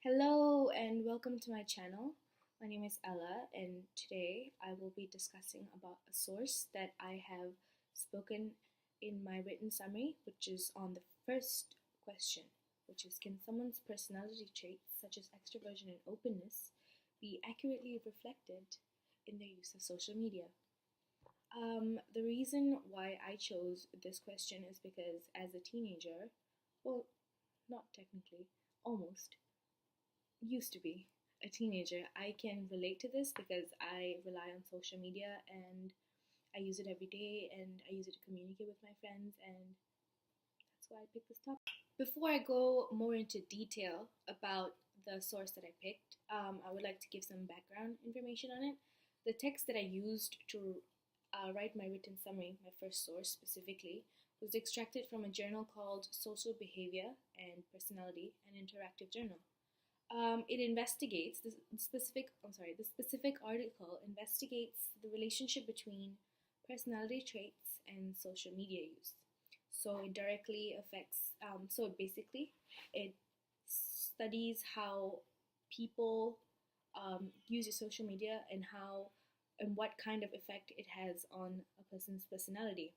Hello and welcome to my channel. My name is Ella and today I will be discussing about a source that I have spoken in my written summary, which is on the first question, which is, can someone's personality traits such as extroversion and openness be accurately reflected in their use of social media? The reason why I chose this question is because as a teenager, well, not technically, almost, used to be a teenager, I can relate to this because I rely on social media and I use it every day and I use it to communicate with my friends, and that's why I picked this topic. Before I go more into detail about the source that I picked, I would like to give some background information on it. The text that I used to write my written summary, my first source specifically, was extracted from a journal called Social Behavior and Personality, an interactive journal. It investigates the specific article investigates the relationship between personality traits and social media use. So it directly affects. So basically, it studies how people use social media and how and what kind of effect it has on a person's personality.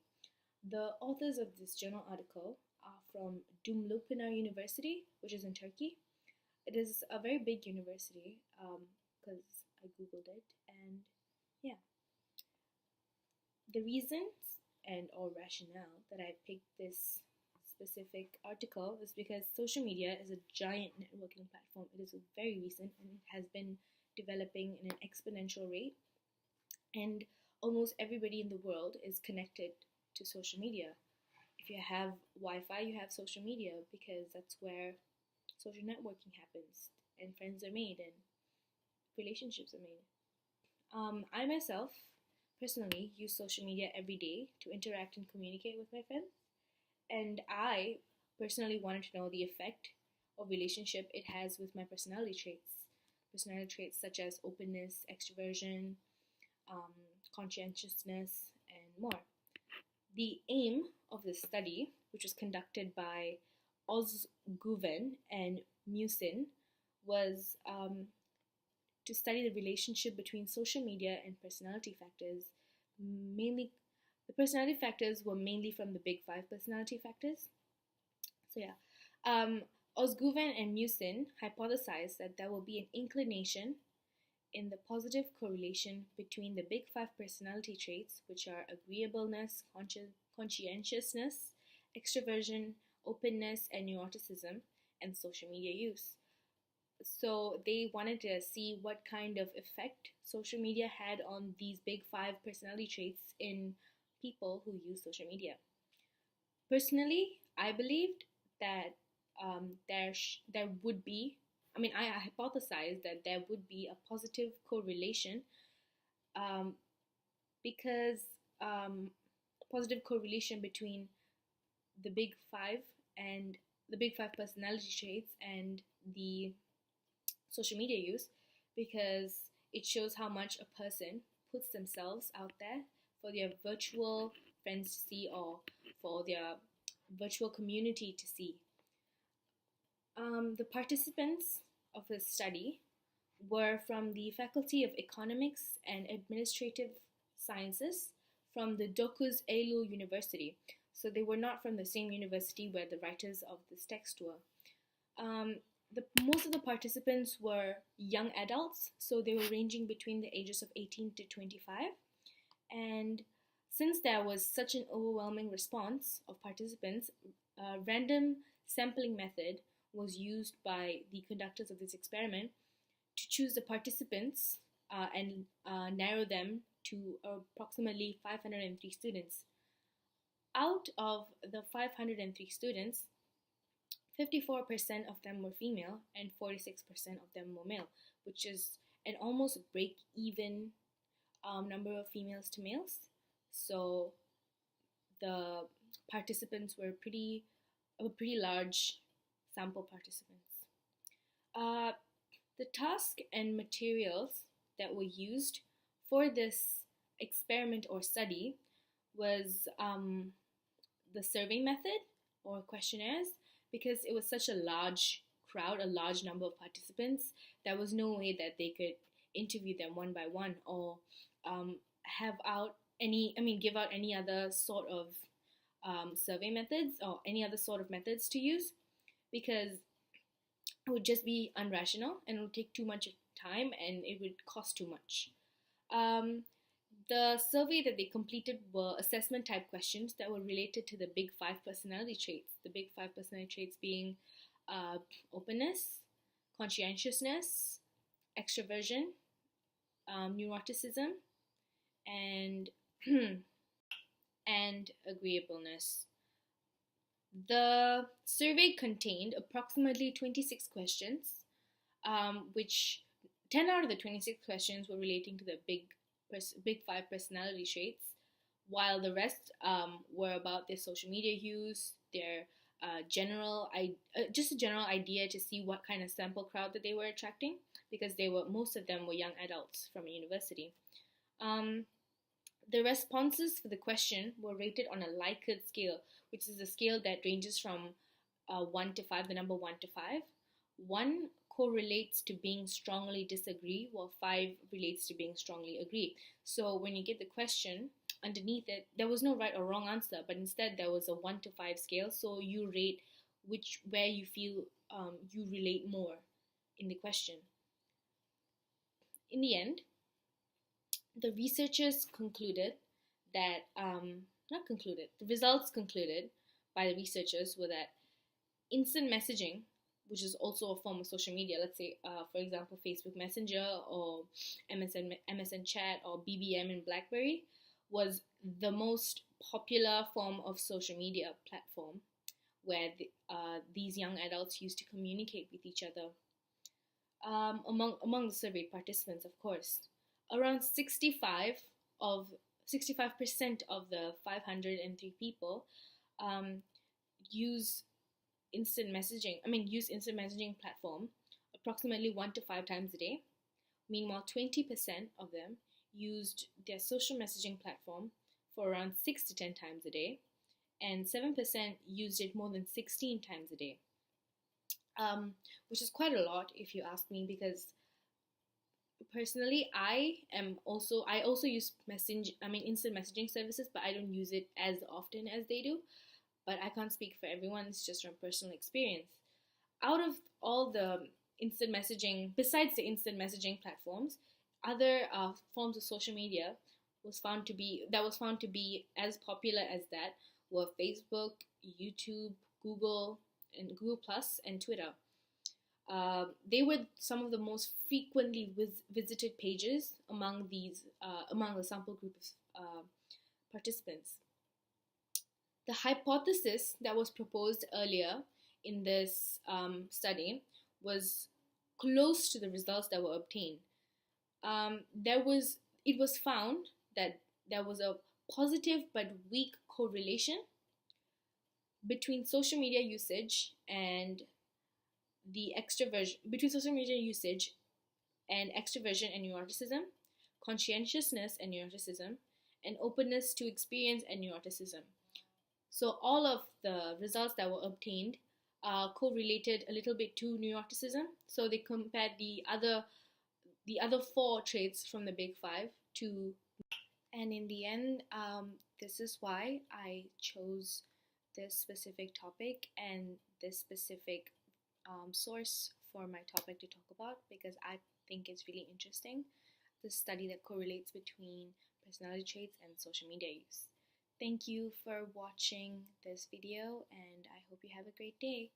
The authors of this journal article are from Dumlupınar University, which is in Turkey. It is a very big university because I googled it, and yeah, the reasons and or rationale that I picked this specific article is because social media is a giant networking platform. It is very recent and it has been developing in an exponential rate, and almost everybody in the world is connected to social media. If you have Wi-Fi, you have social media because that's where social networking happens and friends are made and relationships are made. I myself personally use social media every day to interact and communicate with my friends, and I personally wanted to know the effect of relationship it has with my personality traits. Personality traits such as openness, extroversion, conscientiousness, and more. The aim of this study, which was conducted by Özguven and Musin, was to study the relationship between social media and personality factors. Mainly, the personality factors were mainly from the big five personality factors. So yeah, Özguven and Musin hypothesized that there will be an inclination in the positive correlation between the big five personality traits, which are agreeableness, conscientiousness, extroversion, openness, and neuroticism, and social media use. So they wanted to see what kind of effect social media had on these big five personality traits in people who use social media. Personally, I believed that there would be. I hypothesized that there would be a positive correlation um, because positive correlation between the big five and the big five personality traits and the social media use, because it shows how much a person puts themselves out there for their virtual friends to see or for their virtual community to see. The participants of this study were from the Faculty of Economics and Administrative Sciences from the 9 Eylül University. So they were not from the same university where the writers of this text were. Most of the participants were young adults, so they were ranging between the ages of 18 to 25. And since there was such an overwhelming response of participants, a random sampling method was used by the conductors of this experiment to choose the participants and narrow them to approximately 503 students. Out of the 503 students, 54% of them were female and 46% of them were male, which is an almost break-even number of females to males. So the participants were a pretty large sample participants. The task and materials that were used for this experiment or study was the survey method or questionnaires, because it was such a large crowd, a large number of participants, there was no way that they could interview them one by one, or give out any other sort of survey methods or any other sort of methods to use, because it would just be unrational and it would take too much time and it would cost too much. The survey that they completed were assessment type questions that were related to the big five personality traits. The big five personality traits being openness, conscientiousness, extroversion, neuroticism, and and agreeableness. The survey contained approximately 26 questions, which 10 out of the 26 questions were relating to the big five personality traits, while the rest were about their social media use, their just a general idea to see what kind of sample crowd that they were attracting, because most of them were young adults from a university. The responses for the question were rated on a Likert scale, which is a scale that ranges from 1 to 5, the number 1 to 5. 1 correlates to being strongly disagree, while 5 relates to being strongly agree. So when you get the question, underneath it, there was no right or wrong answer, but instead there was a 1 to 5 scale. So you rate where you feel you relate more in the question. In the end, the researchers concluded that, the results concluded by the researchers were that instant messaging, which is also a form of social media, let's say, for example, Facebook Messenger or MSN Chat or BBM in BlackBerry, was the most popular form of social media platform where these young adults used to communicate with each other. Among the surveyed participants, of course, around 65% of the 503 people use instant messaging platform approximately 1 to 5 times a day. Meanwhile, 20% of them used their social messaging platform for around 6 to 10 times a day, and 7% used it more than 16 times a day, which is quite a lot if you ask me, because personally, I also use instant messaging services, but I don't use it as often as they do. But I can't speak for everyone. It's just from personal experience. Out of all the instant messaging, besides the instant messaging platforms, other forms of social media was found to be as popular as that were Facebook, YouTube, Google, and Google Plus, and Twitter. They were some of the most frequently visited pages among the sample group of participants. The hypothesis that was proposed earlier in this study was close to the results that were obtained. It was found that there was a positive but weak correlation between social media usage and extroversion and neuroticism, conscientiousness and neuroticism, and openness to experience and neuroticism. So all of the results that were obtained correlated a little bit to neuroticism. So they compared the other 4 traits from the big 5 to, and in the end, this is why I chose this specific topic and this specific source for my topic to talk about, because I think it's really interesting, the study that correlates between personality traits and social media use. Thank you for watching this video, and I hope you have a great day.